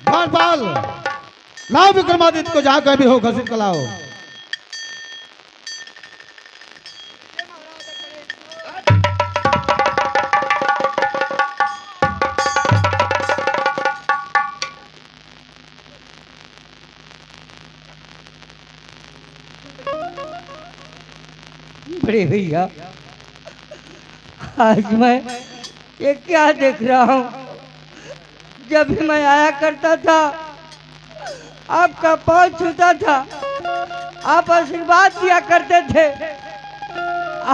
बाल लाओ विक्रमादित्य को जहां कहीं भी हो घसीट कर लाओ। बड़े भैया, आज मैं ये क्या देख रहा हूँ। जब भी मैं आया करता था, आपका पाँव छूता था, आप आशीर्वाद दिया करते थे।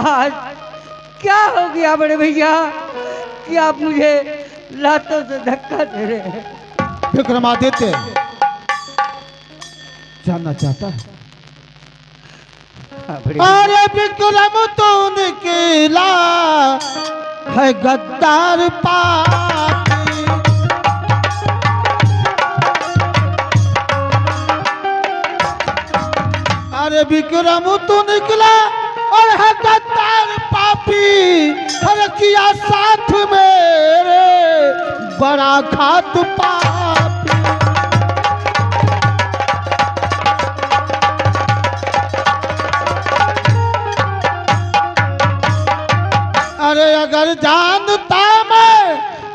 आज क्या हो गया बड़े भैया कि आप मुझे लातों से धक्का दे रहे हैं। विक्रमादित्य जानना चाहता है? अरे विक्रम तो निकला है गद्दार पापी। अरे विक्रम तो निकला और है गद्दार पापी। हर किया साथ मेरे बड़ा घात पापी। अरे अगर जानता मैं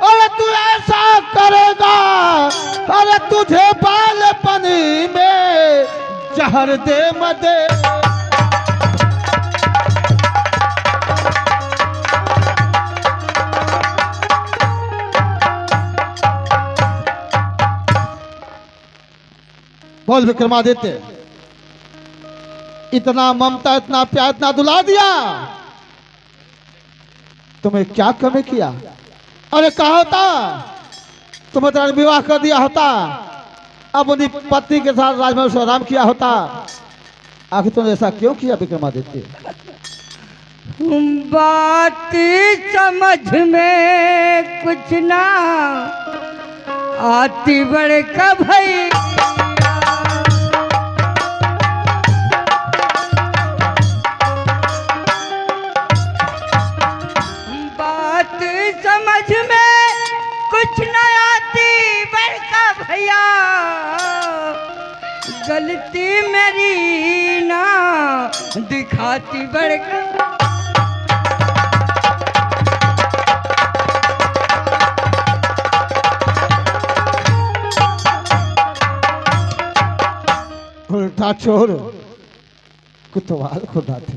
और तू ऐसा करेगा, अरे तुझे बालपनी में जहर दे मदे। बोल विक्रमादित्य, इतना ममता, इतना प्यार, इतना दुला दिया, तुम्हें क्या कमी किया? अरे कहा होता तुम्हें तेरा विवाह कर दिया होता, अब उन्हीं पत्नी के साथ राजमहल से आराम किया होता। आखिर तुमने ऐसा क्यों किया विक्रमादित्य? बात समझ में कुछ ना आती बड़े कभई। बात समझ में कुछ ना आती बड़का भैया, गलती मेरी ना दिखाती बड़का। उल्टा चोर कुतवाल खुदा थे।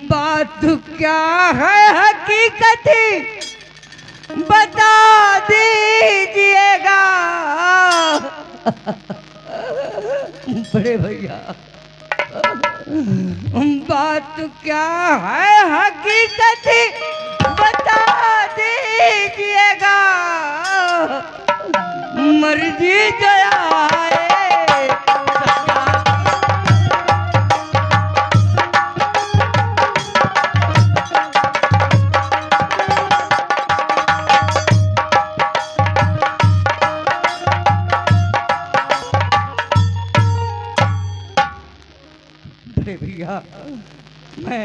बात क्या है हकीकत बता दीजिएगा बड़े भैया। बात क्या है हकीकत बता दीजिएगा, मर्जी जयाए। भैया, मैं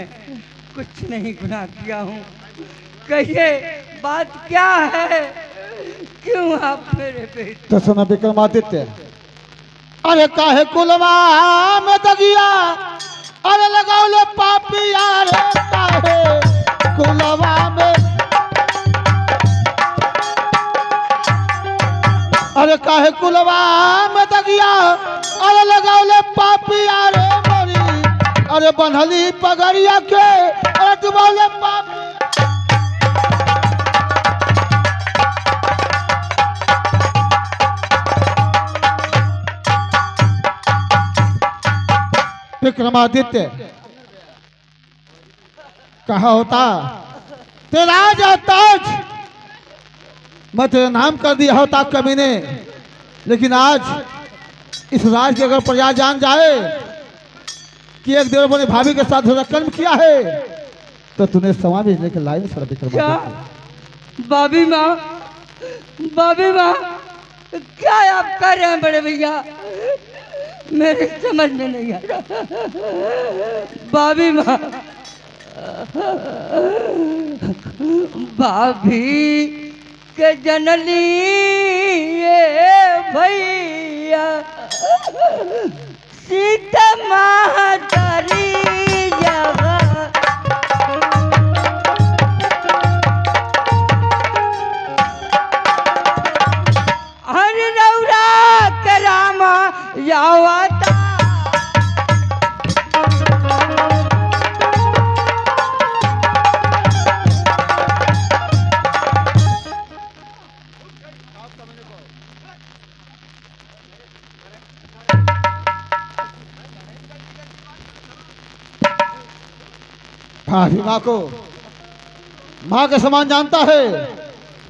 कुछ नहीं गुनाह किया हूँ। कहिए बात क्या है, क्यों आप मेरे बेटे? तो सुनो विक्रमादित्य, अरे काहे कुलवा में दगिया, अरे लगाओ ले पापी यार। काहे कुलवा में, अरे काहे कुलवा में दगिया, अरे लगाओ ले पापी यार मोरी। अरे बनहली पगड़िया के, अरे डुबाओ ले पापी। विक्रमादित्य कहा होता तेरा जो ताज मैं तेरा नाम कर दिया होता कमीने, लेकिन आज इस राज की अगर प्रजा जान जाए कि एक देवर बने भाभी के साथ कर्म किया है, तो तूने समाज भेजने के लायक सर विक्रमादित्य। बाबी माँ, बाबी माँ, क्या आप कर रहे हैं बड़े भैया? मेरे समझ में नहीं आ रहा। भाभी माँ, भाभी के जनली ये भैया सीता महातारी जगह हर रौरा के रामा यावता भाभी माँ को माँ के समान जानता है,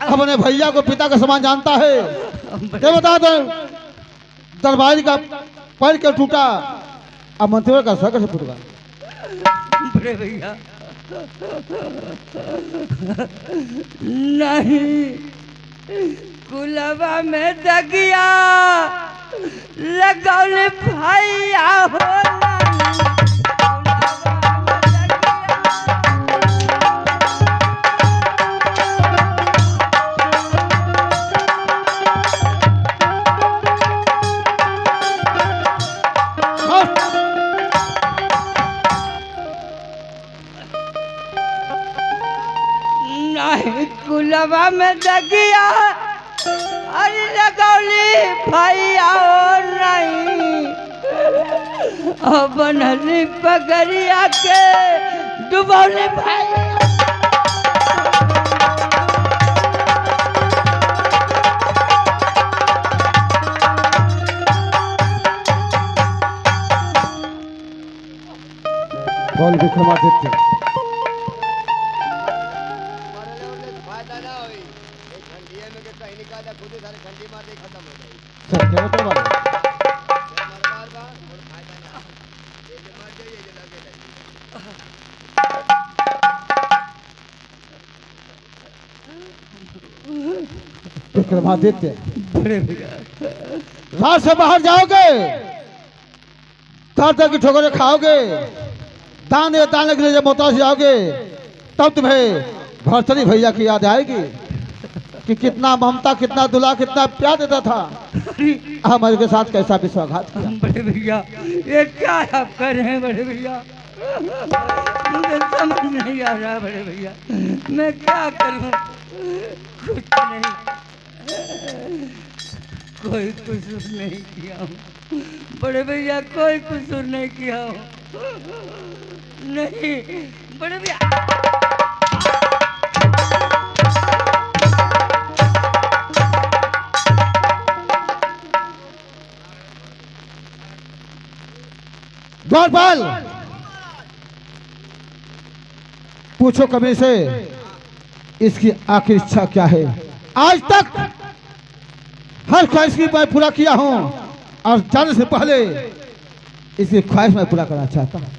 अपने भैया को पिता के समान जानता है। ये बता दो, दरबारी का पैर क्यों टूटा, अब मंत्री का सर कैसे फूटेगा? बड़े भैया नहीं, कुलवा में दगिया लगौले भैया हो नहीं, कुलवा में दगिया अरे लगौली भैया हो नहीं, बनली पगड़िया के डुबौली भैया। बोल विक्रमादित्य, सर क्या तो बात विक्रमादित्य, रात से बाहर जाओगे, तरह की ठोकरें खाओगे, दाने दाने के लिए जब मोहताज जाओगे, तब तुम्हें भरतरी भैया की याद आएगी कि कितना ममता, कितना दुला, कितना प्यार देता था, हमारे के साथ कैसा विश्वासघात किया। बड़े भैया ये क्या आप कर रहे हैं बड़े भैया, मुझे समझ नहीं आ रहा बड़े भैया, मैं क्या करूं? कुछ नहीं, कोई कसूर नहीं किया हूं बड़े भैया, कोई कसूर नहीं किया हूं। नहीं बड़े भैया, द्वारपाल पूछो कभी से इसकी आखिर इच्छा क्या है। आज तक हर ख्वाहिश की मैं पूरा किया हूं और जाने से पहले इसकी ख्वाहिश मैं पूरा करना चाहता हूं।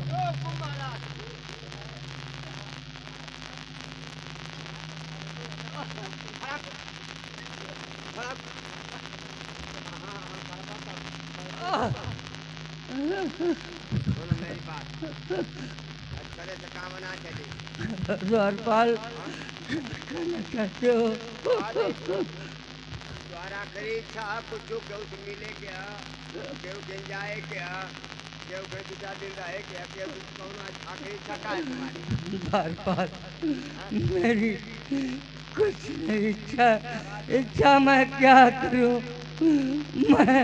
द्वारपाल कहना चाहते हो? द्वारा करी इच्छा कुछ केहू से मिले क्या, केहू कहीं जाए क्या, केहू कहीं दो चार दिन रहे क्या, केहू कौन आखिरी इच्छा का है तुम्हारी? द्वारपाल मेरी कुछ नहीं इच्छा, इच्छा मैं क्या करूं? मैं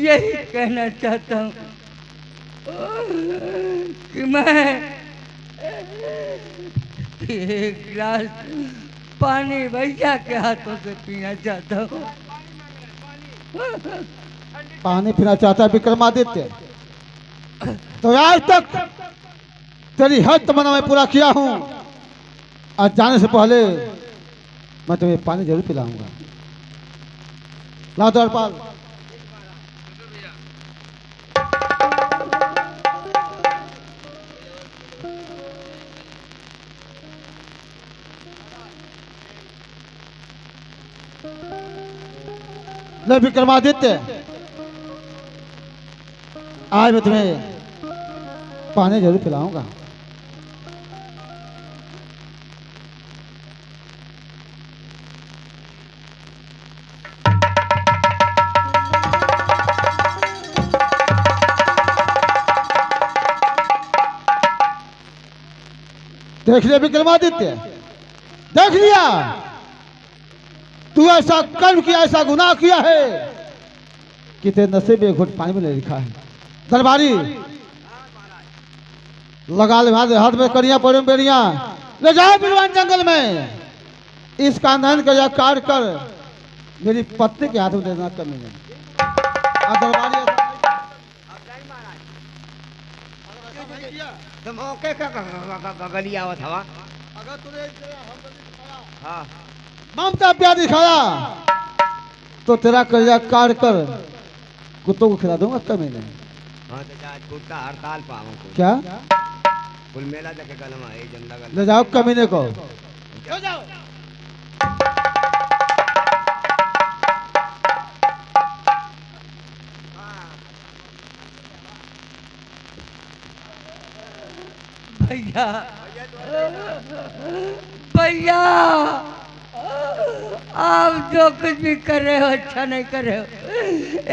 यही कहना चाहता हूँ कि मैं एक गिलास पानी भैया के हाथों से पीना चाहता हूँ। पानी पीना चाहता है विक्रमादित्य, तो आज तक तेरी हर तमन्ना मैं पूरा किया हूं। आज जाने से पहले मैं तुम्हें पानी जरूर पिलाऊंगा। ला द्वारपाल। ले विक्रमादित्य, आज मैं तुम्हें पानी जरूर पिलाऊंगा। देख लिया विक्रमादित्य, देख लिया तू ऐसा कर्म किया, ऐसा गुनाह किया है कि तेरे नसीब में एक घुट पानी में नहीं लिखा है। दरबारी लगा ले हाथ में कड़िया पड़े बेड़िया, ले जाओ बिलवान जंगल में, इसका नयन का या काट कर मेरी पत्नी के हाथ में देना कमी नहीं। दरबारी तो मौके का गली आवत हवा। अगर तूने हाँ ममता प्यार दिखाया तो तेरा कलिया काट कर कुत्तों को खिला दूंगा, कमी नहीं। हाँ तो आज कुत्ता हड़ताल पाऊँ क्या कुल मेला देखे गलमा है जन लगल। ले जाओ कमीने को। ले जाओ। भैया भैया आप जो कुछ भी कर रहे हो अच्छा नहीं कर रहे हो,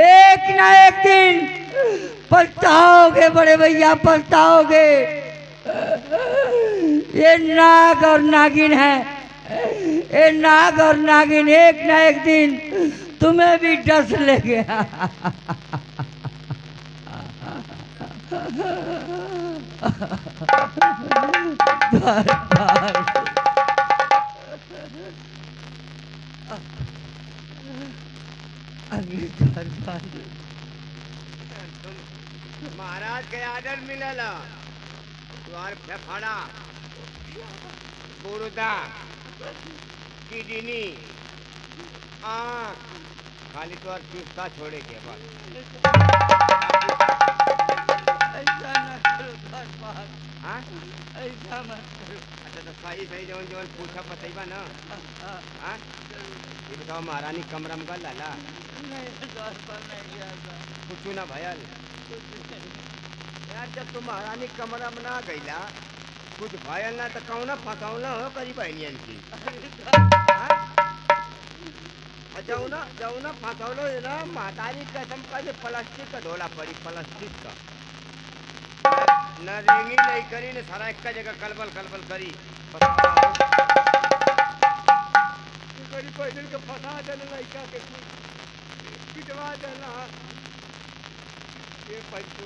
एक ना एक दिन पछताओगे बड़े भैया, पछताओगे। ये नाग और नागिन है, ये नाग और नागिन एक ना एक दिन तुम्हें भी डस लेंगे। महाराज के आर्डर मिलल तुम्हार फेफड़ा गुर्दा किडनी आँख खाली तो चूस्ता छोड़े के बस। ऐसा न करो धर्मपाल, हाँ ऐसा मत करो। अच्छा तो सही सही जवन जवन पूछा बतैबा ना। हाँ ये बताओ महारानी कमरा में गल लाला नहीं धर्मपाल नहीं गया था। कुछ ना भयल यार, जब तुम महारानी कमरा में ना गईला कुछ भयल ना तो कौन फंसावला हो करी बहनियन की। जौना फंसौलो ना महतारी कसम का जो प्लास्टिक का ढोला पड़ी, प्लास्टिक का न रेंगी नहीं करी न सारा एक जगह कलबल कलबल करी करी कोई दिन के फंसा देना लड़का के पिटवा देना। ये पंचो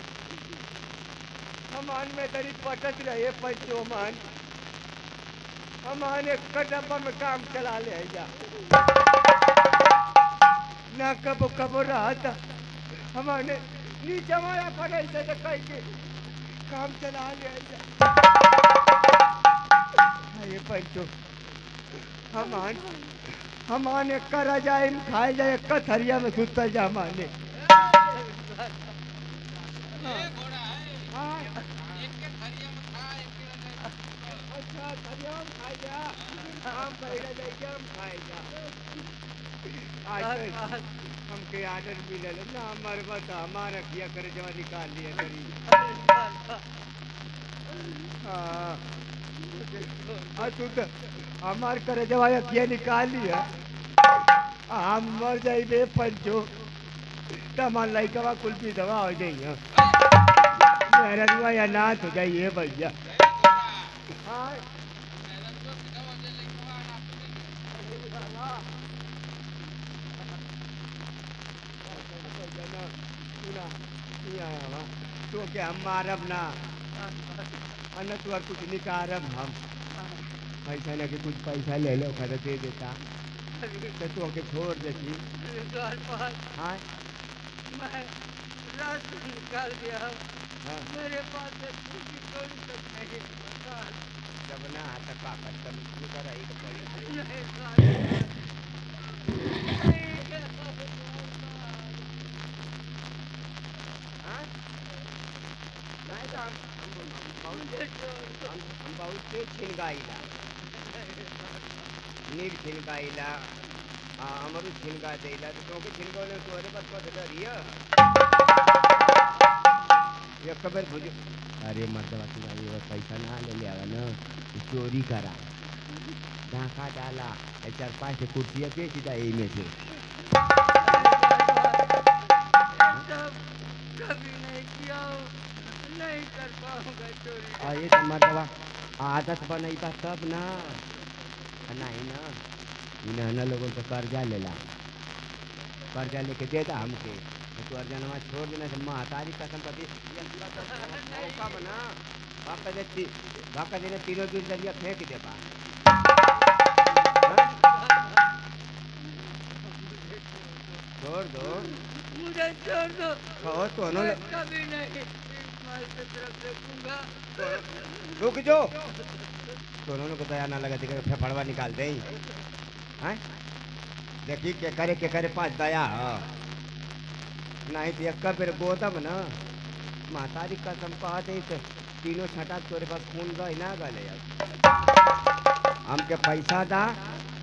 हमान में तरी पटत रहे पंचो मान हमान एक डब्बा में काम चला ले जा ना कब कब रहा था हमारे नीचे माया पड़े से तो कहीं के काम चला ले जा। ये पंचो हमान एक करा जाए खाए जाए कथरिया में सुतल जा माने। अच्छा थरिया में खाए जा हम पहले जाके हम खाए जा। आज हमके आर्डर मिलल ना हमारे बता हमारा किया करे जवा निकाल लिया करी। हाँ तू तो हमार करे जवा किया निकाल लिया हम मर जाइबे पंचो तो हमार लड़का कुल भी दवा हो जाइए या नाथ हो जाइए भैया। हाँ तो क्या हम मारब ना अन्य तो और कुछ निकारब हम पैसा ना कि कुछ पैसा ले लो खरीद दे देता तो तू के छोड़ देती। हाँ मैं रात निकाल दिया। हाँ मेरे पास थोड़ी तक नहीं जब ना आता कागज तब इसमें कर रही पड़ी नहीं हम बहुत से छिनगाइला नीर छिनगाइला अमरुद छिनगा देला तो क्योंकि छिनगौले तो अरे बस बस डरिया ये कबर भुज अरे मर्दवा तुम्हारी ये पैसा ना ले लिया ना चोरी करा ढाका डाला 4-5 कुर्सियाँ बेच दा यही में से। कभी नहीं किया, नहीं कर पाऊंगा चोरी। ये तो मर्दवा आदत बनैबा तब ना। नहीं ना इन्हें लोगों से कर्जा लेला, कर्जा लेके दे दा हमके तो तू अर्जनवा छोड़ देना से महतारी कसम पति मौका बना भाका देने तीनों दूर दरिया फेंक दे बा। छोड़ दो मुझे छोड़ दो, कहो तो मैं कभी नहीं इस माल की तरफ देखूंगा। रुक जो दोनों को दया ना लगा दिखे फेफड़वा निकाल दे हैं। देखी के करे पाँच दया है नहीं तो एक बेर गोदम न महतारी कसम कहते तो तीनों छटा तोरे पास खून रही ना गले हमके पैसा दा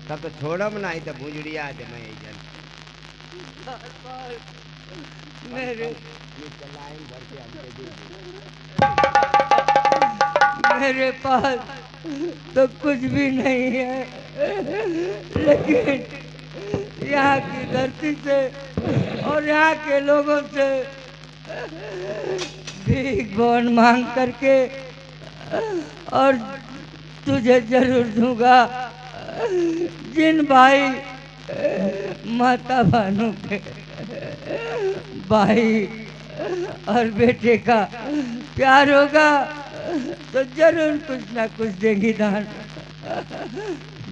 तब तो छोड़म नहीं तो भुजड़िया दे मैं जन मेरे लाइन भर के हमके दे मेरे पास तो कुछ भी नहीं है, लेकिन यहाँ की धरती से और यहाँ के लोगों से भीख बोन मांग करके और तुझे जरूर दूंगा। जिन भाई माता भानु के भाई और बेटे का प्यार होगा तो जरूर कुछ ना कुछ देंगी दान,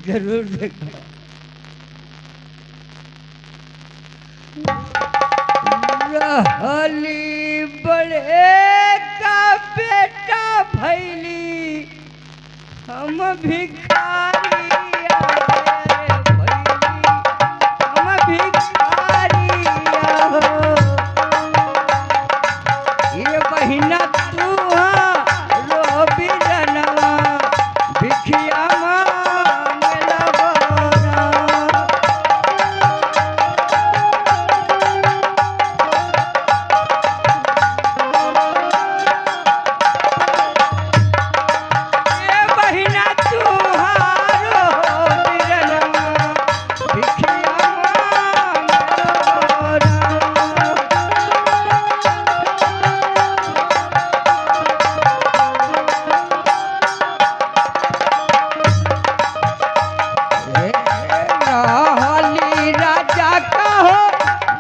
जरूर देगा। रहली बड़े का बेटा भैली हम भिखारी हम भिखारी ये बहिना तू रो बिरनवा भिखिया मांगला बोरा। ये बहिना तू रो बिरनवा भिखिया मांगला बोरा। रहली राजा का हो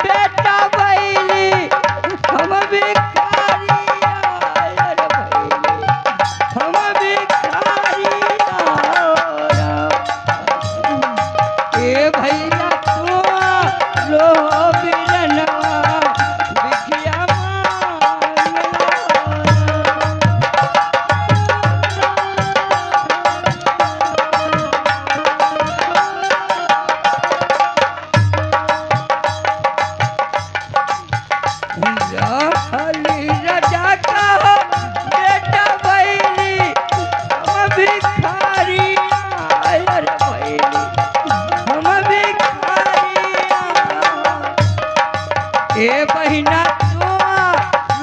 बेटा बैली हम भिखारी आयर भैली हम भिखारी ए भैया तू रो बिरनवा भिखिया मांगला। रहली राजा का हो बेटा बैली हम भिखारी आयर भैली हम भिखारी। ए बहिना तू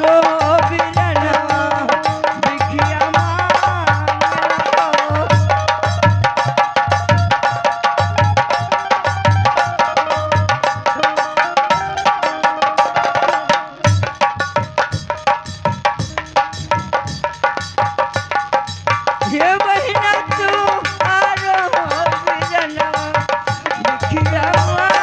रो बिरनवा भिखिया मांगला। ये बहिना तू रो बिरनवा भिखिया मांगला।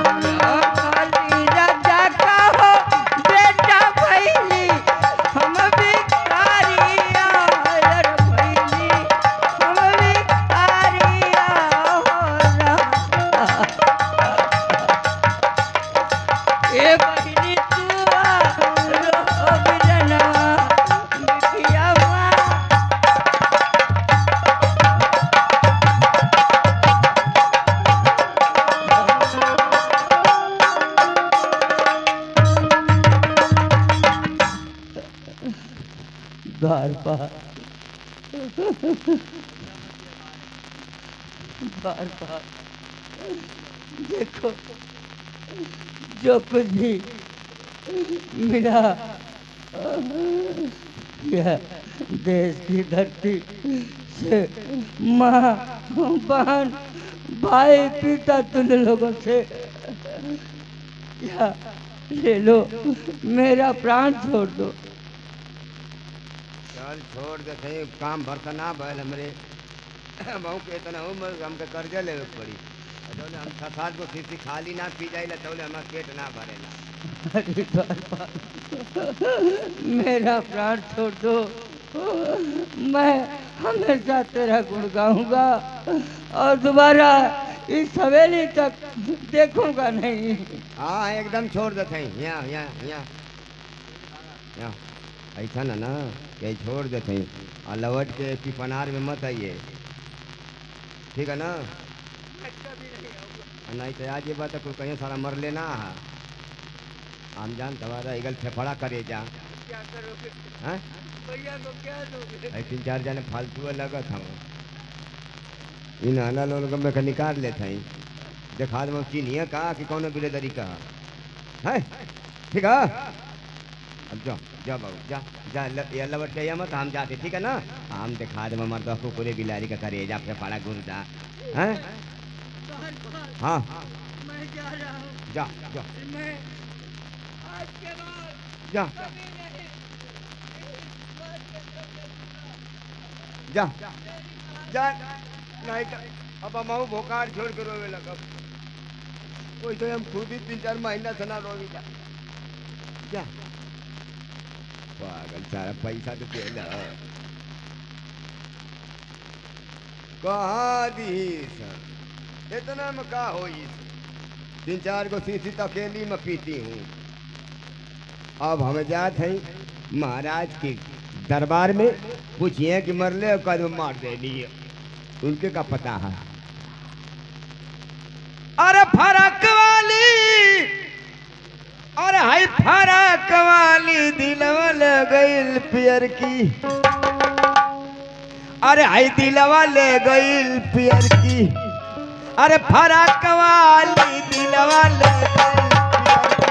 रहली राजा का हो बेटा भैली हम भिखारी आयर भैली हम भिखारी आहोरा। ए बहिनी तू रो बिरनवा भिखिया मांगला। द्वार पर देखो जो कुछ भी मिला यह देश की धरती से माँ बहन भाई पिता तुम लोगों से या ले लो, मेरा प्राण छोड़ दो। चल छोड़ दे थे, काम भरता ना भैल हमरे बहु के इतना उम्र हमके कर्जा लेवे के पड़ी। जौले हम 6-7 गो शीशी खाली ना पी जाइला तौले हमार पेट ना भरेला। अरे बाबा, मेरा प्राण छोड़ दो, मैं हमेशा तेरा गुण गाऊंगा और दोबारा इस हवेली तक देखूंगा नहीं। हाँ एकदम छोड़ देते हैं। यहाँ यहाँ यहाँ यहाँ ऐसा ना ये छोड़ देते हैं और लौट के पिपनार में मत आइए, ठीक है ना? नहीं तो आज ये बात है, कोई कहीं सारा मर लेना है। हम जान तुम्हारा इगल फेफड़ा करे जा क्या करोगे? हैं? भैया को क्या दोगे? 3-4 जने फालतू लगत हम इन आना लोग में का निकाल लेते हैं, देखा दे चीनिया कहा कि कौन बिरेदरी का है, ठीक है? अब जा जा बाबू जा जा, ये लवट के मत, हम जाते, ठीक है ना? हम दिखा दे मर्द को पूरे बिलारी का करेजा फेफड़ा गुर्दा हैं। हाँ मैं जा रहा हूँ, जा जा मैं आज के बाद जा कभी नहीं जा जा नहीं तो अब हम भोकाड़ छोड़ के रोवे लगब, कोई तो हम खुद ही 3-4 महीना से ना रोवी। जा जा पागल, सारा पैसा तो दे ला कहाँ दी सर, इतना में का हो 3-4 गो शीशी तो अकेली में पीती हूँ। अब हम जाते हैं महाराज के दरबार में, पूछिए कि मरले और कद मार देनी है, उनके का पता है। अरे फरक वाली, अरे हाय फरक वाली दिलवा ले गइल पियर की, अरे हाय दिलवा ले गइल पियर की, अरे फरक वाली दिलवा ले गइल पियर की।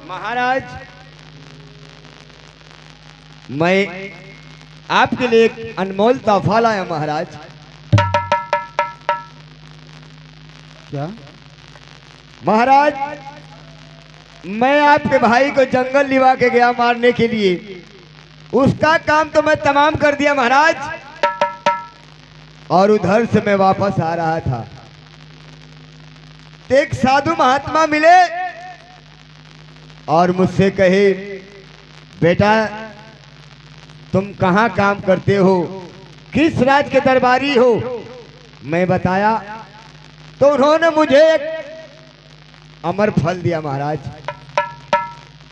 महाराज मैं आपके लिए एक अनमोल तोहफा लाया महाराज। क्या? महाराज मैं आपके भाई को जंगल लिवा के गया मारने के लिए, उसका काम तो मैं तमाम कर दिया महाराज, और उधर से मैं वापस आ रहा था, एक साधु महात्मा मिले और मुझसे कहे बेटा तुम कहाँ काम करते हो, किस राज के दरबारी हो? मैं बताया तो उन्होंने मुझे एक अमर फल दिया महाराज,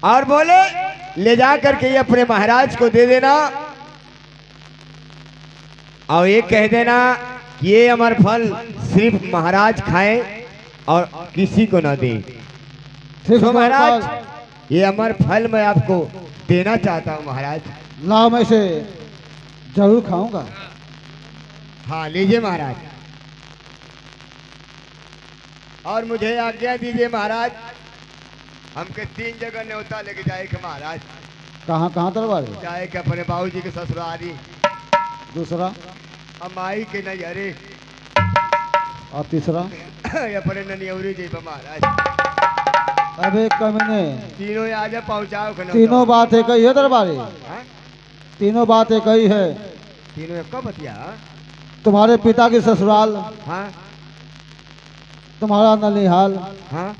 और बोले ले जा करके ये अपने महाराज को दे देना और ये कह देना कि ये अमर फल सिर्फ महाराज खाएं और किसी को ना दें। तो महाराज ये अमर फल मैं आपको देना चाहता हूँ महाराज। लाओ, मैं इसे जरूर खाऊंगा। हाँ लीजिए महाराज, और मुझे आज्ञा दीजिए महाराज, हमके 3 जगह न्योता लेके जाए के महाराज। कहाँ कहाँ दरबार है? जाए के अपने बाबूजी के ससुरारी, दूसरा? अमाई के नैहरे, और तीसरा? अपने ननियौरी जी पे महाराज। अबे कमीने, तीनों आज पहुंचाओ खनो तीनों बात एक ही है दरबारी, हैं? तीनों बात एक ही है। तीनों कब बतिया? तुम्हारे पिता की ससुराल, हाँ तुम्हारा ननिहाल हाँ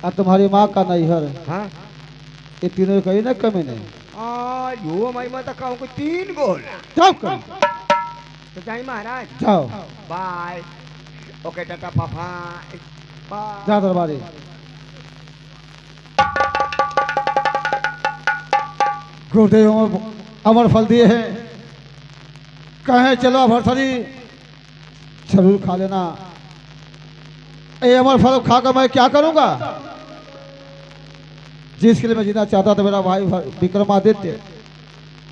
और तुम्हारी माँ का नैहर, हाँ। ये तीनों एक ही ना कमीने। यो मैं मत कहूँ कि 3 गोल। जाओ कमी, तो जाई महाराज। जाओ बाय। ओके टाटा पापा। बाय। जा दरबारी। गुरुदेव अमर फल दिए हैं, कहे चलो अभरथरी जरूर खा लेना। ये अमर फल खाकर मैं क्या करूंगा? जिसके लिए मैं जीना चाहता था मेरा भाई विक्रमादित्य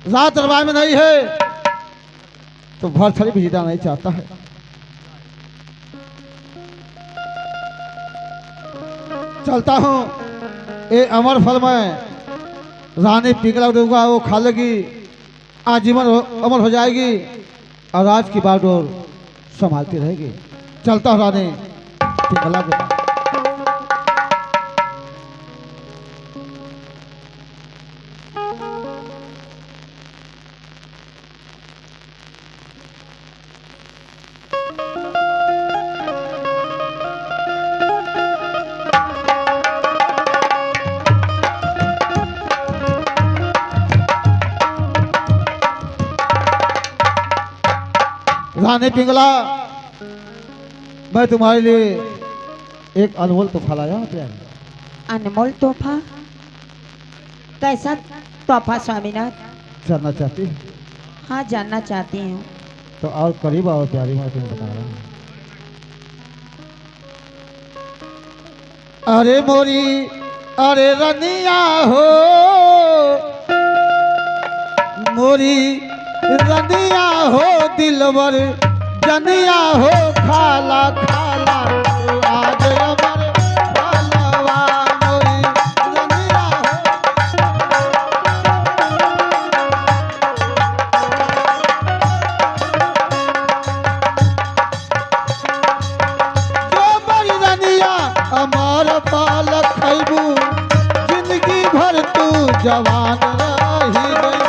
रात दरबार में नहीं है, तो भरथरी भी जीना नहीं चाहता है। चलता हूँ, ये अमर फल मैं रानी पिघला दूंगा, वो खा लेगी, आजीवन अमर हो जाएगी और आज की बागडोर संभालती रहेगी। चलता हूँ रानी पिघला के पास। रानी पिंगला, मैं तुम्हारे लिए एक अनमोल तोहफा लाया हूं प्यारी। अनमोल तोहफा? कैसा तोहफा स्वामीनाथ? जानना चाहती है? हाँ, जानना चाहती हूँ। तो और करीब आओ प्यारी, मैं तुम्हें बता रहा हूँ। अरे मोरी, अरे रनिया हो, मोरी रनिया हो, दिलवर जनिया हो, खाला खाला आज अमर फलवा, मोरी रनिया हो। जो मोरी रनिया अमर पाल खैबू, जिंदगी भर तू जवान रही गई।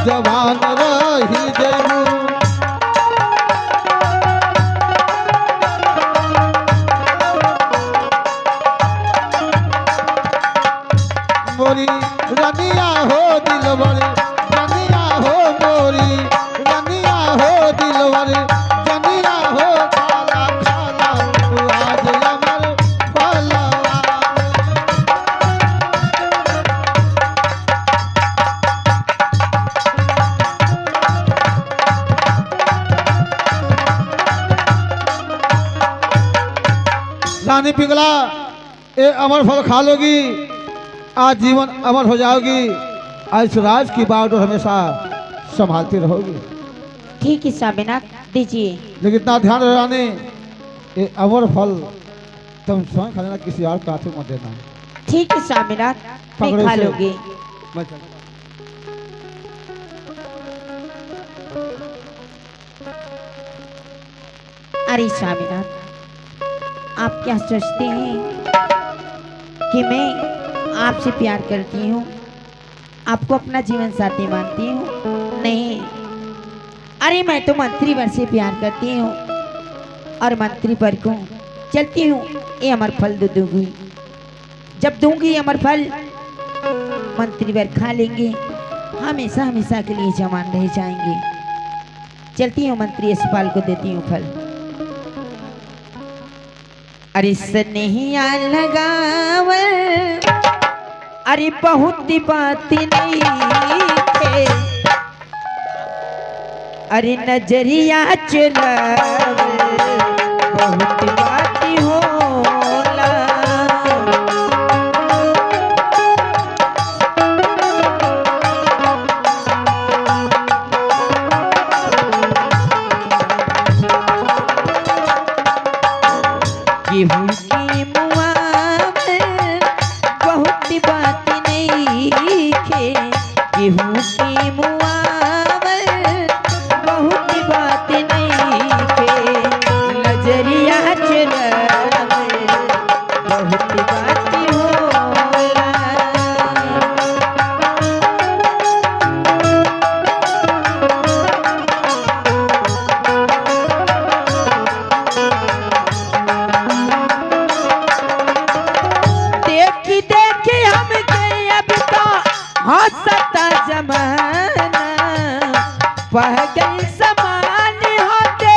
जवान रही जयू। मोरी रनिया हो दिलवर जनिया हो, मोरी रनिया हो दिलवर जनिया हो, खाला खाला आज अमर फलवा। रानी पिघला, ये अमर फल खा लोगी, आज जीवन अमर हो जाओगी, आज राज की बागडोर हमेशा संभालती रहोगी। ठीक है स्वामीनाथ, दीजिए। लेकिन इतना ध्यान रहे रानी, ये अमर फल तुम स्वयं खा लेना, किसी और को हाथ मत देना। ठीक है स्वामीनाथ, मैं पकड़ो खा इसे। लूंगी। मैं चलता। अरे स्वामीनाथ, आप क्या सोचते हैं कि मैं आपसे प्यार करती हूँ, आपको अपना जीवन साथी मानती हूँ? नहीं, अरे मैं तो मंत्री वर से प्यार करती हूँ और मंत्री पर को चलती हूँ, ये अमर फल दूंगी। जब दूंगी अमर फल, मंत्री वर खा लेंगे, हमेशा हमेशा के लिए जवान रह जाएंगे। चलती हूँ, मंत्री यशपाल को देती हूँ फल। अरे स्नेहिया लगावल, अरे बहुत बात नहीं थे, अरे नजरिया चुरावल बहुत बात होला। गेहूं की मुआ में केहू के मुआवल बहुत बात नहीं के नजरिया चुरावल बहुत बात होला। देखी देखी हम गए अब तो हंसता जमाना पह गई समान होते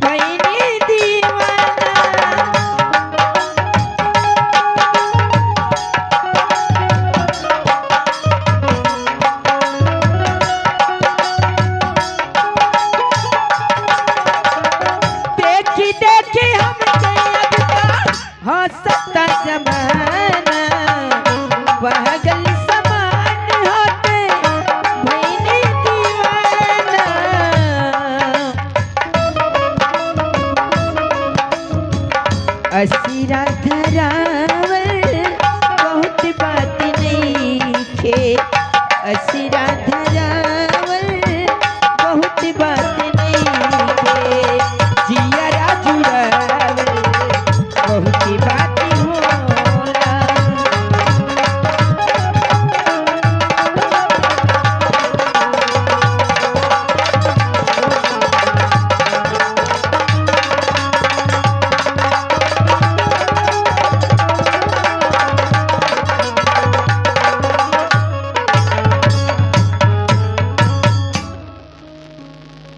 भैनी दीवाना। देखी देखी हम गए अब तो हंसता जमाना वह गली समान होते भैनी दीवाना। असीरा धरावल बहुत बात नहीं खे असीरा धरावल बहुत बात नहीं खे जियरा जुड़ावल बहुत बात होला।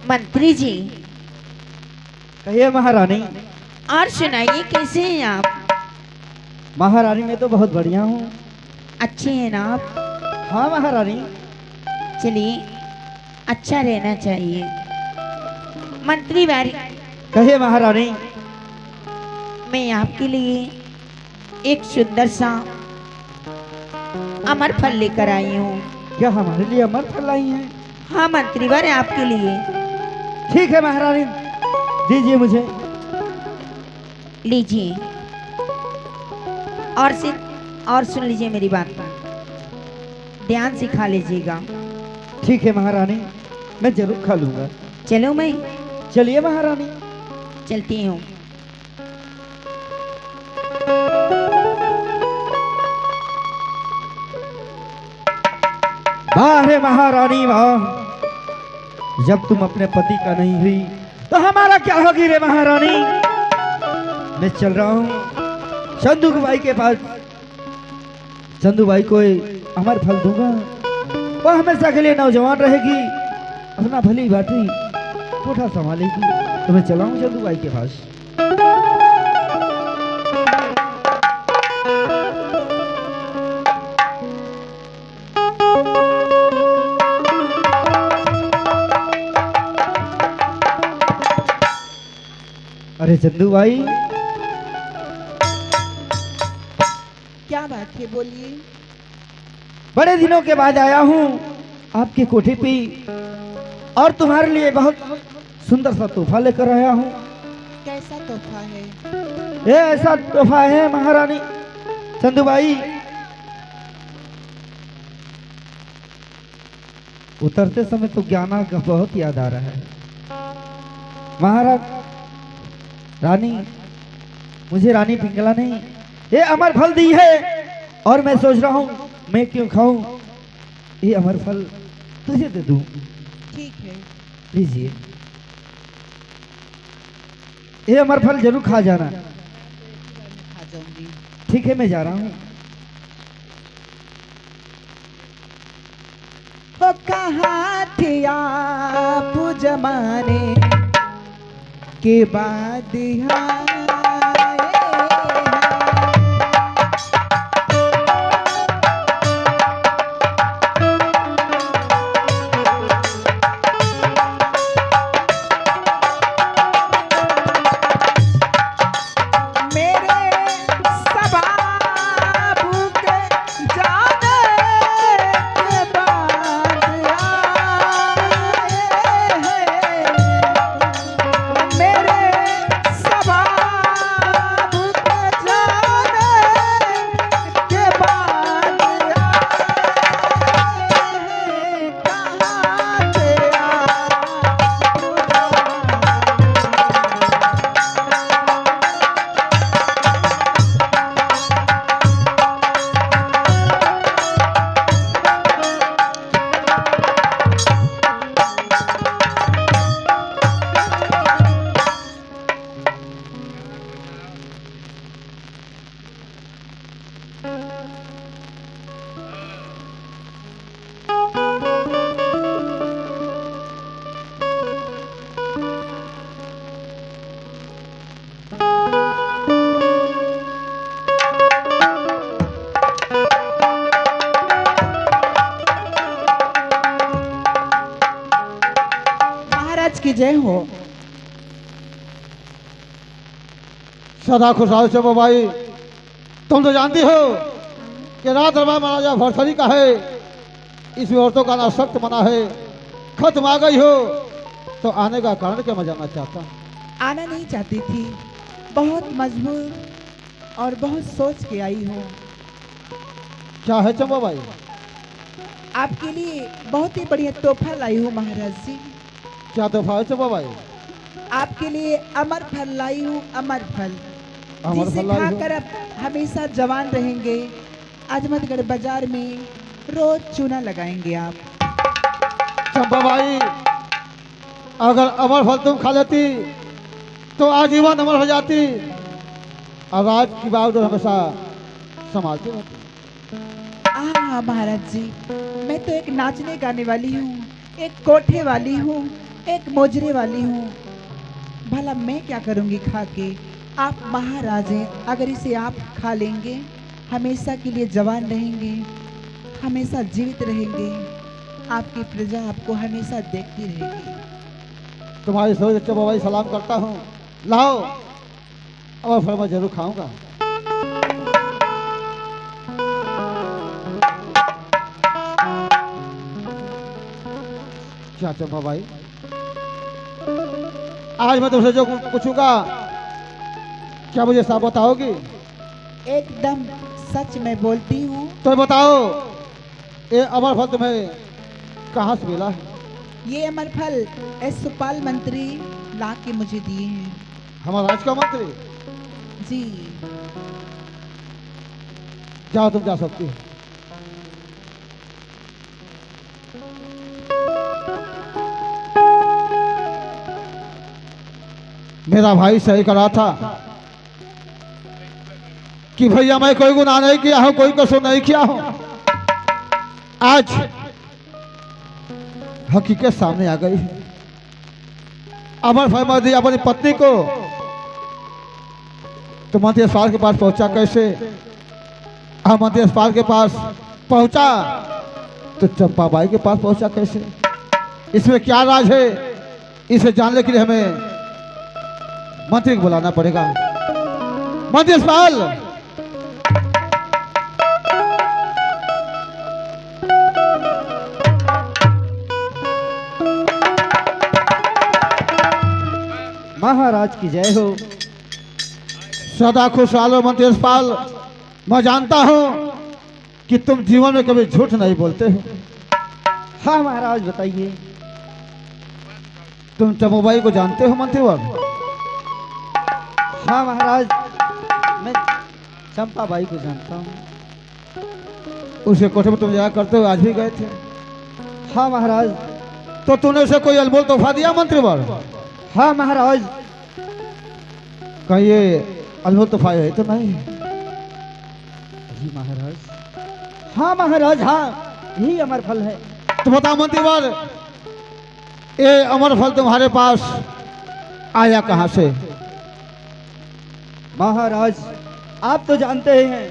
मंत्री जी कहिए महारानी। और सुनाइए कैसे हैं आप? महारानी मैं तो बहुत बढ़िया हूँ। अच्छे हैं ना आप? हाँ महारानी। चलिए अच्छा रहना चाहिए। मंत्री बारी कहिए महारानी। मैं आपके लिए एक सुंदर सा अमर फल लेकर आई हूँ। क्या हमारे लिए अमर फल लाई हैं? हाँ मंत्री बारे आपके लिए। ठीक है महारानी, दीजिए मुझे। लीजिए और सुन लीजिए मेरी बात, ध्यान से खा लीजिएगा। ठीक है महारानी, मैं जरूर खा लूंगा। चलो मैं चलिए महारानी। चलती हूँ। वाह रे महारानी वाह, जब तुम अपने पति का नहीं हुई तो हमारा क्या होगी रे महारानी। मैं चल रहा हूँ चंदू भाई के पास। चंदू भाई को अमर फल दूंगा, वो हमेशा के लिए नौजवान रहेगी, अपना भली भांति कोठा संभालेगी। तो मैं चला हूँ चंदू भाई के पास। अरे चंदू भाई, क्या बात है, बोलिए। बड़े दिनों के बाद आया हूँ आपके कोठे पे और तुम्हारे लिए बहुत सुंदर सा तोहफा लेकर आया हूँ। कैसा तोहफा है? ये ऐसा तोहफा है महारानी। चंदू भाई, उतरते समय तो ज्ञाना का बहुत याद आ रहा है। महाराज रानी, मुझे रानी पिंगला नहीं, ये अमर फल दी है और मैं सोच रहा हूँ मैं क्यों खाऊं, ये अमर फल तुझे दे दूं। ठीक है। लीजिए, ये अमर फल जरूर खा जाना। खा जाऊंगी। ठीक है, मैं जा रहा हूँ। वो कहाँ थे आप जमाने के बाद आए हैं। मेरे सबाबू के जाने के बाद आए हैं। मेरे सबाबू की जय हो। सदा खुशहाल चंपा भाई, तुम तो जानती हो कि रात दरबार महाराजा भरथरी का है, इसमें औरतों का ना सख्त मना है। खत्म आ गई हो तो आने का कारण क्या मैं जानना चाहता हूँ। आना नहीं चाहती थी, बहुत मजबूर और बहुत सोच के आई हूँ। क्या है चंपा भाई? आपके लिए बहुत ही बढ़िया तोहफा लाई हूँ महाराज जी। क्या तोहफा है चंपा भाई? आपके लिए अमर फल लाई हूँ, अमर फल, अमर जिसे फल लाई हो? खाकर आप हमेशा जवान रहेंगे। अजमतगढ़ बाजार में रोज चूना लगाएंगे आप। चंपा भाई, अगर अमर फल तुम खा लेती तो आजीवन अमर हो जाती, और आज की बात जो हमेशा संभालती रहती। महाराज जी, मैं तो एक नाचने गाने वाली हूँ, एक कोठे वाली हूँ, एक मोजरे वाली हूँ। भला मैं क्या करूँगी खा के? आप महाराज हैं, अगर इसे आप खा लेंगे हमेशा के लिए जवान रहेंगे, हमेशा जीवित रहेंगे। आपकी प्रजा आपको हमेशा देखती रहेगी। तुम्हारी सोच चंपा भाई सलाम करता हूँ। लाओ अमर फल मैं जरूर खाऊंगा। क्या चंपा भाई, आज मैं तुमसे जो पूछूंगा क्या मुझे साफ बताओगी? एकदम सच मैं बोलती हूँ। तो बताओ, ये अमर फल तुम्हें कहाँ से मिला है? ये अमर फल सुपाल मंत्री ला के मुझे दिए हैं। हमारा राज का मंत्री? जी। जाओ, तुम जा सकती हो। मेरा भाई सही करा था कि भैया मैं कोई गुनाह नहीं किया हूं, कोई कसूर नहीं किया हूं। आज हकीकत सामने आ गई है। अमर फरमादी अपनी पत्नी को तो मंत्री अस्पताल के पास पहुंचा कैसे? मंत्री अस्पताल के पास पहुंचा तो चंपा बाई के पास पहुंचा कैसे? इसमें क्या राज है? इसे जानने के लिए हमें मंत्री को बुलाना पड़ेगा। मंत्री अस्पताल, महाराज की जय हो। सदा खुशहाल हो मंत्री अस्पताल। मैं जानता हूं कि तुम जीवन में कभी झूठ नहीं बोलते हो। हाँ महाराज बताइए। तुम चंपाबाई को जानते हो मंत्रीवर? हाँ महाराज, मैं चंपा बाई को जानता हूँ। उसके कोठे में तुम जाया करते हो, आज भी गए थे। हाँ महाराज। तो तूने उसे कोई अनमोल तोहफा दिया मंत्रीवर? हाँ महाराज। कहीं ये अनमोल तोहफा है तो नहीं? जी महाराज। हाँ महाराज, हाँ यही अमर फल है। तो बताओ मंत्रीवर, ये अमर फल तुम्हारे पास आया कहाँ से? महाराज आप तो जानते ही हैं,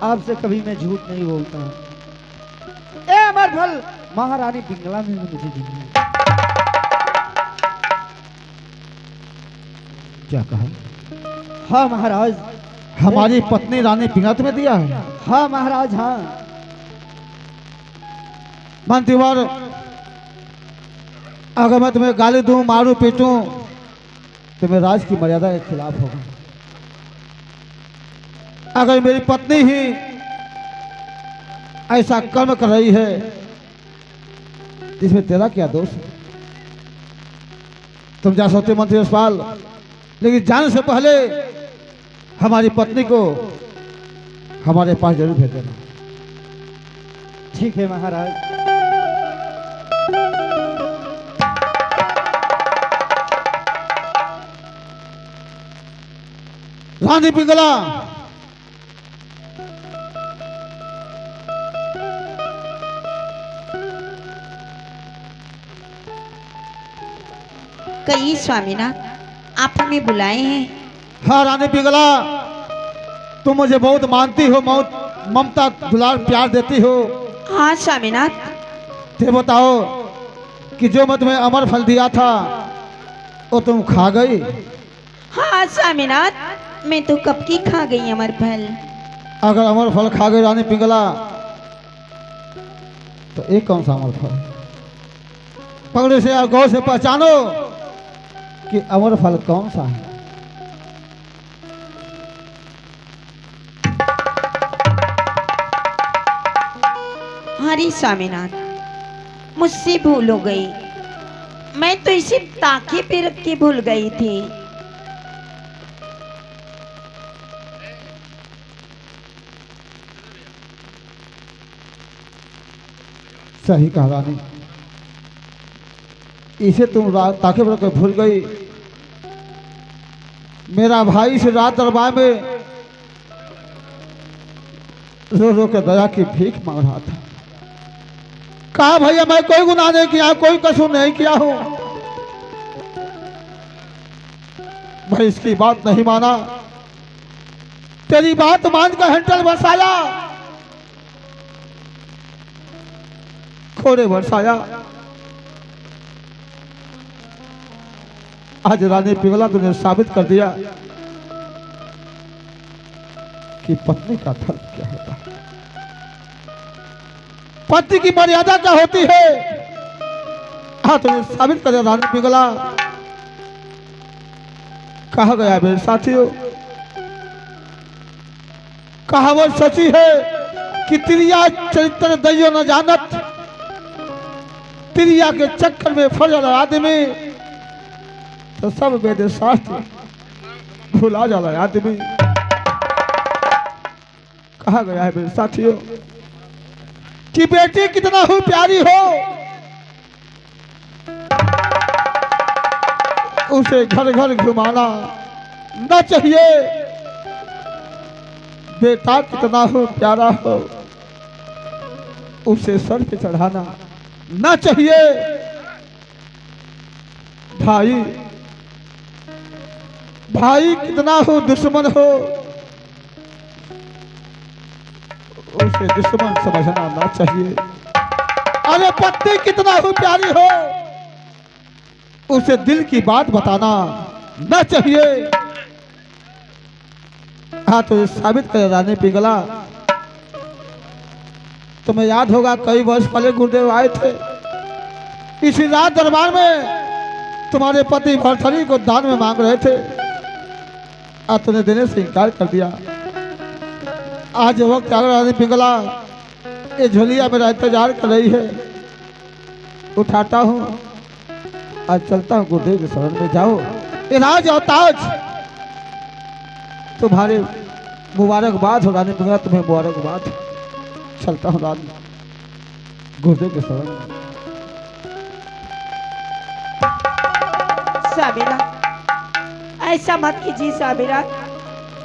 आपसे कभी मैं झूठ नहीं बोलता। ए अमर फल महारानी पिंगला ने मुझे दी है। क्या कहा? हाँ महाराज। हमारी पत्नी रानी पिंगला तुम्हें दिया है? हाँ महाराज। हाँ मंत्रीवर, अगर मैं तुम्हें गाली दूं, मारूं, पीटूं तो मेरे राज की मर्यादा के खिलाफ होगा। अगर मेरी पत्नी ही ऐसा कर्म कर रही है, इसमें तेरा क्या दोष है? तुम जा सकते मंत्री अस्पताल, लेकिन जाने से पहले हमारी पत्नी को हमारे पास जरूर भेज देना। ठीक है महाराज। रानी पिंगला, कहिए स्वामीनाथ, आप हमें बुलाए हैं? हाँ रानी पिंगला, तुम मुझे बहुत मानती हो, बहुत ममता दुलार प्यार देती हो। हाँ स्वामीनाथ। ते बताओ कि जो मैं तुम्हें अमर फल दिया था, वो तुम खा गई। हाँ स्वामीनाथ, मैं तो कब की खा गई अमर फल। अगर अमर फल खा गई रानी पिंगला, तो एक कौन सा अमर फल? पकड़े से और गौर से पहचानो कि अमर फल कौन सा है। हरी स्वामीनाथ, मुझसे भूल हो गई। मैं तो इसे ताके पे रख के भूल गई थी। सही कहा रानी, इसे तुम ताके पर रख भूल गई। मेरा भाई से रात दरबार में रो रो के दया की भीख मांग रहा था। कहा भैया मैं कोई गुनाह नहीं किया, कोई कसूर नहीं किया हूं। भाई इसकी बात नहीं माना, तेरी बात मान कर हैंडल बरसाया, खोरे बरसाया। आज रानी पिंगला तुमने साबित कर दिया कि पत्नी का धर्म क्या होता है, पति की मर्यादा क्या होती है। हाँ तुमने साबित कर दिया रानी पिंगला। कहा गया मेरे साथियों, कहावत सची है कि तिरिया चरित्र दैयो न जानत, तिरिया के चक्कर में फंस जाला आदमी तो सब वेद शास्त्र भुला जाला आदमी। कहा गया है मेरे साथियों कि बेटी कितना हो प्यारी हो, उसे घर घर घुमाना न चाहिए। बेटा कितना हो प्यारा हो, उसे सर पे चढ़ाना न चाहिए। भाई भाई कितना हो दुश्मन हो, उसे दुश्मन समझना ना चाहिए। अरे पत्नी कितना हो प्यारी हो, उसे दिल की बात बताना न चाहिए। हाँ तो साबित कर रानी पिंगला। तुम्हें याद होगा कई वर्ष पहले गुरुदेव आए थे, इसी रात दरबार में तुम्हारे पति भरथरी को दान में मांग रहे थे, आज तुमने देने से इनकार कर दिया। आज वक्त आ रानी पिंगला, ये झोलिया मेरा इंतजार कर रही है, उठाता हूँ आज चलता हूँ गुरुदेव के शरण में। जाओ ये राज और ताज तुम्हारे मुबारकबाद हो रानी पिंगला, तुम्हें मुबारकबाद हो। चलता हूँ रानी गुरुदेव के शरण में। साबिरा, ऐसा मत कीजिए साबिरा,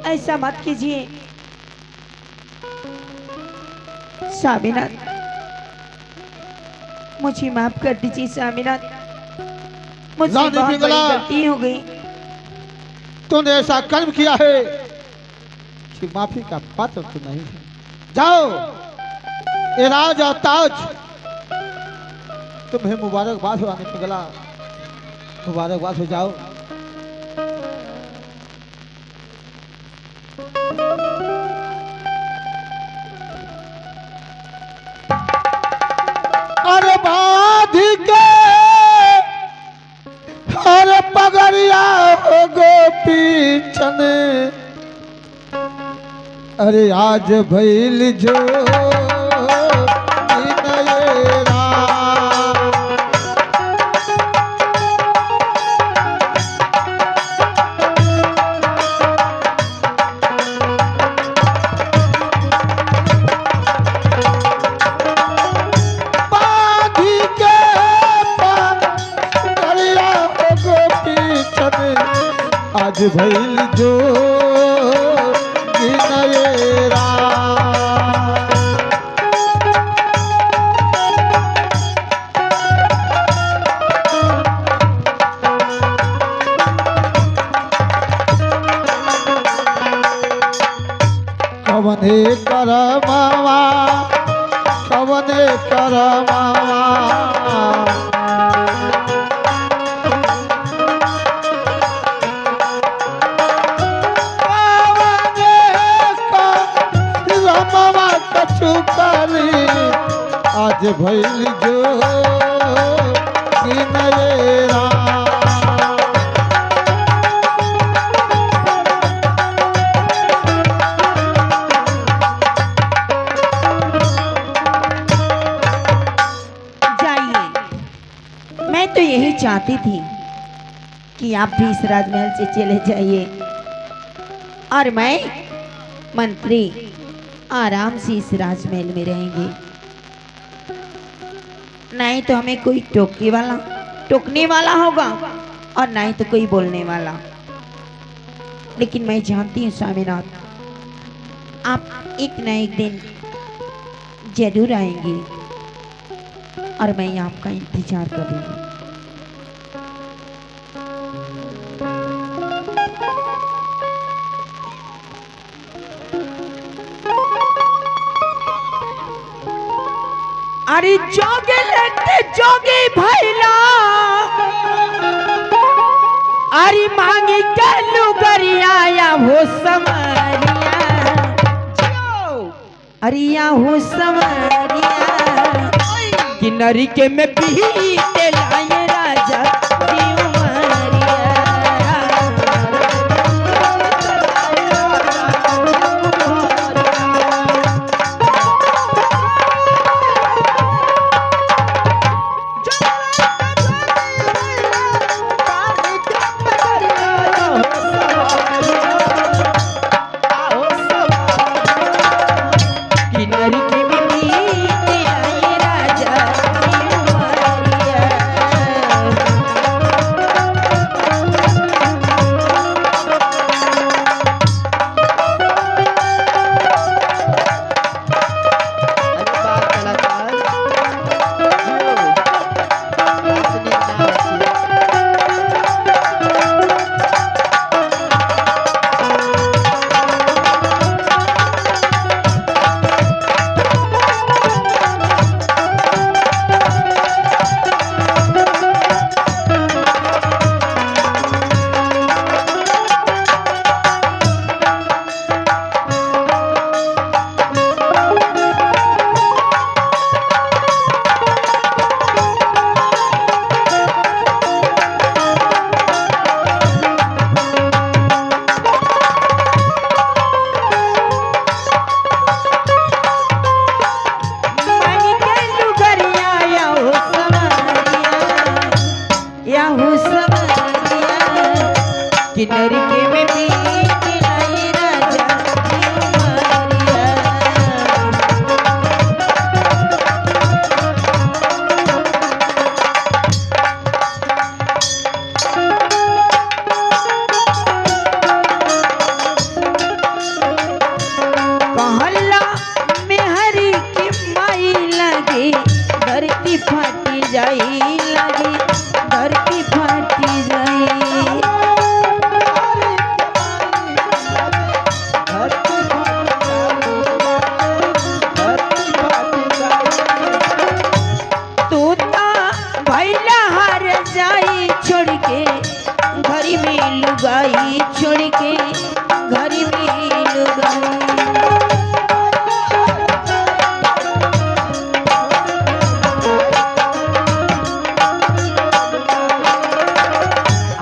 ऐसा मत कीजिए साबिरा, मुझे माफ कर दीजिए साबिरा, मुझसे रानी बहुत बड़ी पिंगला, गलती हो गई। तूने ऐसा कर्म किया है कि माफी का पात्र तो नहीं है। जाओ ये राज और ताज तुम्हें मुबारकबाद हो रानी पिंगला, मुबारकबाद हो। जाओ अरे बाधी के अरे पगड़िया हो गोपी चने, अरे आज भैल जो नयरा। बाधी के पगड़िया हो गोपी चने, आज भैल जो नयरा। कवने करमावा, कवने करमावा, भइल जो कि नयरा जाइए, मैं तो यही चाहती थी कि आप भी इस राजमहल से चले जाइए और मैं मंत्री आराम से इस राजमहल में रहेंगे। नहीं तो हमें कोई टोकने वाला होगा और नहीं तो कोई बोलने वाला। लेकिन मैं जानती हूँ स्वामीनाथ, आप एक न एक दिन जरूर आएंगे और मैं आपका इंतजार करूँगी। अरे जोगे लेते जोगी भैला, अरे मांगी के लुगरिया या हो समरिया, अरे या हो समरिया किन्नरी के में पीते लाए राजा की उमरिया। किन्नरी के में पीते लाए राजा की उमरिया। कहला मेहरी की माई लगी, धरती फाटी जाई लगी, धरती फाटी जाई। छोड़ के घरी में लुगाई, छोड़ के घरी में लुगाई।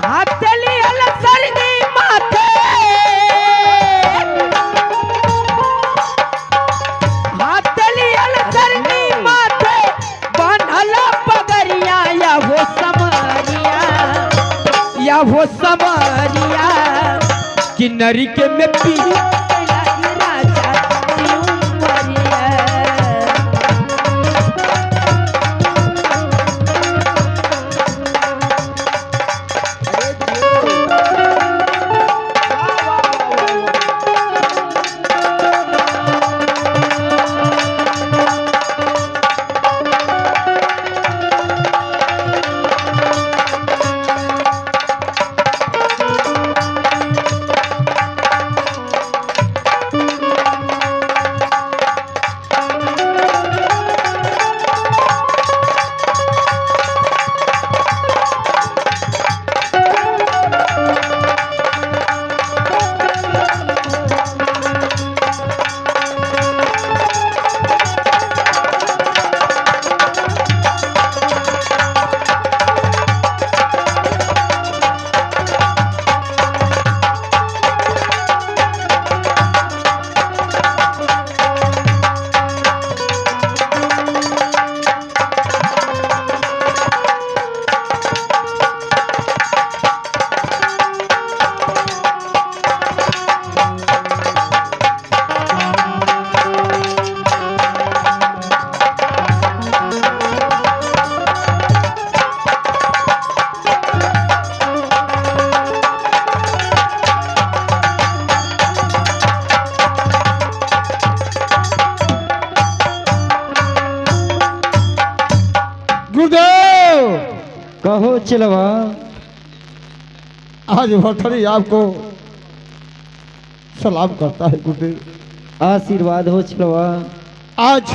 हाथली अलसरनी माथे, हाथली अलसरनी माथे बनल पगरिया या वो समरिया, या वो समरिया किन्नरी के में पीते लाए राजा की उमरिया। गुरुदेव कहो चिलवा। आज भरथरी आपको सलाम करता है गुरुदेव। आशीर्वाद हो चिलवा। आज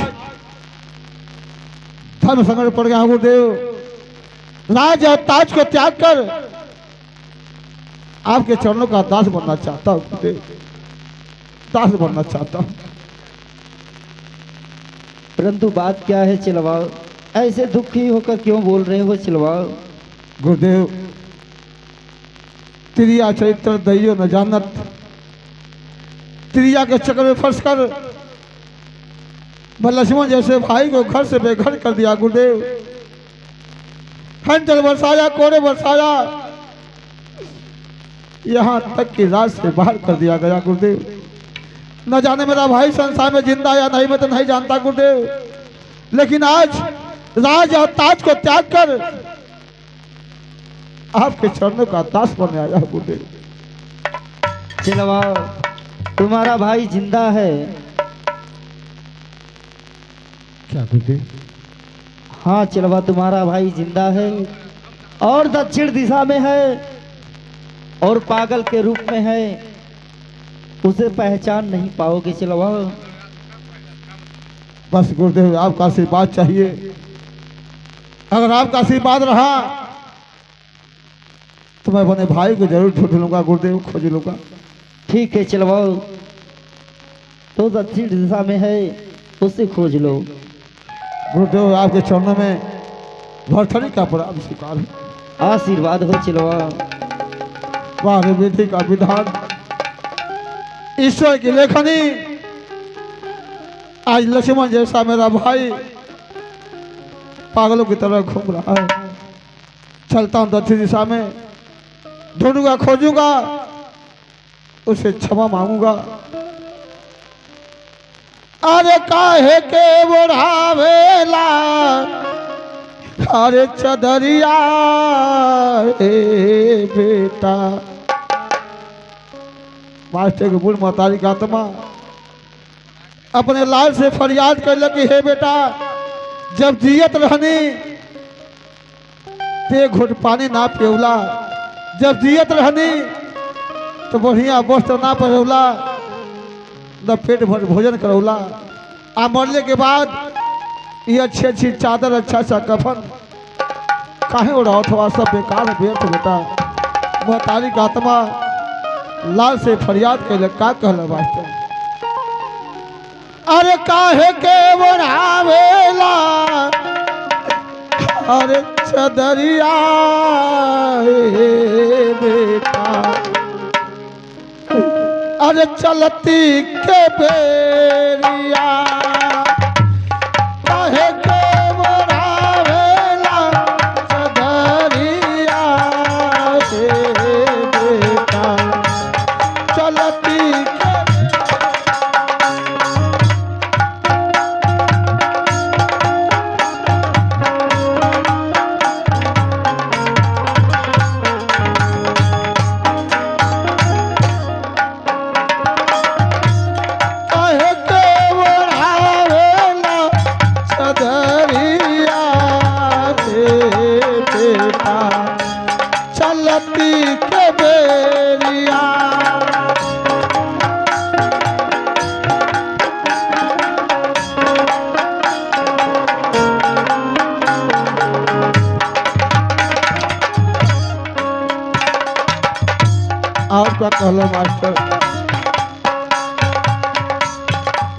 धर्म संकट पड़ गया गुरुदेव। राज और ताज को त्याग कर आपके चरणों का दास बनना चाहता हूँ गुरुदेव, दास बनना चाहता हूँ। परंतु बात क्या है चिलवा? ऐसे दुखी होकर क्यों बोल रहे हो चिलवा? गुरुदेव त्रिया चरित्र दैयो न जानत, त्रिया के चक्कर में फंस कर लक्ष्मण जैसे भाई को घर से बेघर कर दिया गुरुदेव। खंजर बरसाया, कोड़े बरसाया, यहाँ तक कि राज से बाहर कर दिया गया गुरुदेव। न जाने मेरा भाई संसार में जिंदा या नहीं, मैं तो नहीं जानता गुरुदेव। लेकिन आज राज और ताज को त्याग कर आपके चरणों का दास बनने आया गुरुदेव। चिलवा तुम्हारा भाई जिंदा है। क्या गुरुदेव? हाँ चिलवा तुम्हारा भाई जिंदा है और दक्षिण दिशा में है और पागल के रूप में है। उसे पहचान नहीं पाओगे चिलवा। बस गुरुदेव आपका आशीर्वाद चाहिए। अगर आपका आशीर्वाद रहा तो मैं अपने भाई को जरूर ढूंढ लूंगा गुरुदेव, खोज लूंगा। ठीक है चिलवा, तो दक्षिण दिशा में है, उसे खोज लो। गुरुदेव आपके चरणों में भरथरी का प्रणाम स्वीकार है। आशीर्वाद हो चिलवा। वाह रे विधि का विधान, ईश्वर की लेखनी। आज लक्ष्मण जैसा मेरा भाई पागलों की तरह घूम रहा है। चलता हूँ दक्षिण दिशा में, ढूंढूंगा, खोजूंगा, उसे क्षमा मांगूंगा। अरे काहे के बुढ़ावेला, अरे चदरिया रे बेटा। मास्टर के बूढ़ महतारी का आत्मा अपने लाल से फरियाद कर लगी, हे बेटा जब जियत रहनी ते घुट पानी ना पियौला, जब जियत रहनी तो बढ़िया वस्त्र ना पहनौला, न पेट भर भोजन करौला। आ मरने के बाद ये अच्छी अच्छी चादर, अच्छा अच्छा कफन काहे उड़ाओ, थोड़ा सब बेकार है व्यर्थ बेटा। महतारी का आत्मा लाल से फरियाद कैले, का कहला मास्टर? अरे काहे के बढ़ावेला, अरे चदरिया रे बेटा। अरे चलती के बेरिया, काहे के बढ़ावेला चदरिया रे बेटा। चलती के चलती के बेरिया। आपका कहलो मास्टर?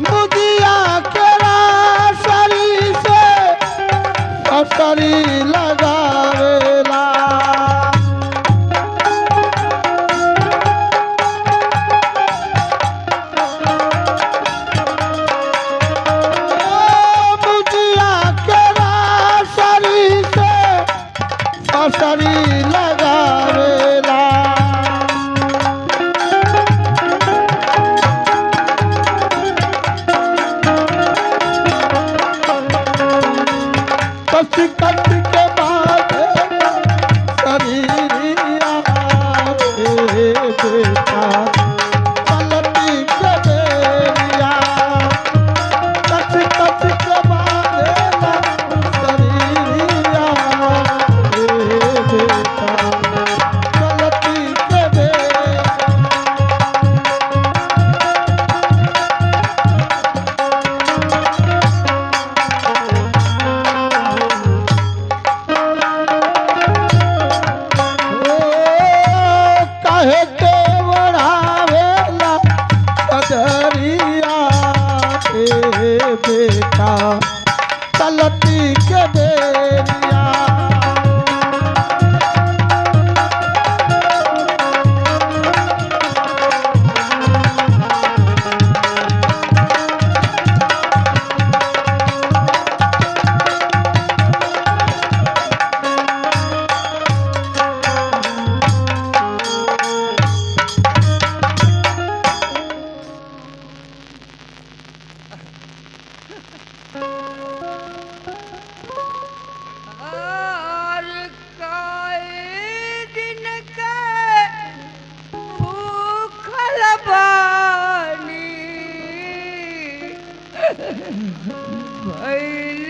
मुदिया के रासरी से फसरी लगावेला। फसरी लगावेला। कच कच के बाद शरीरिया रे बेटा। चलती के बेरिया, कच कच के बाद शरीरिया भइल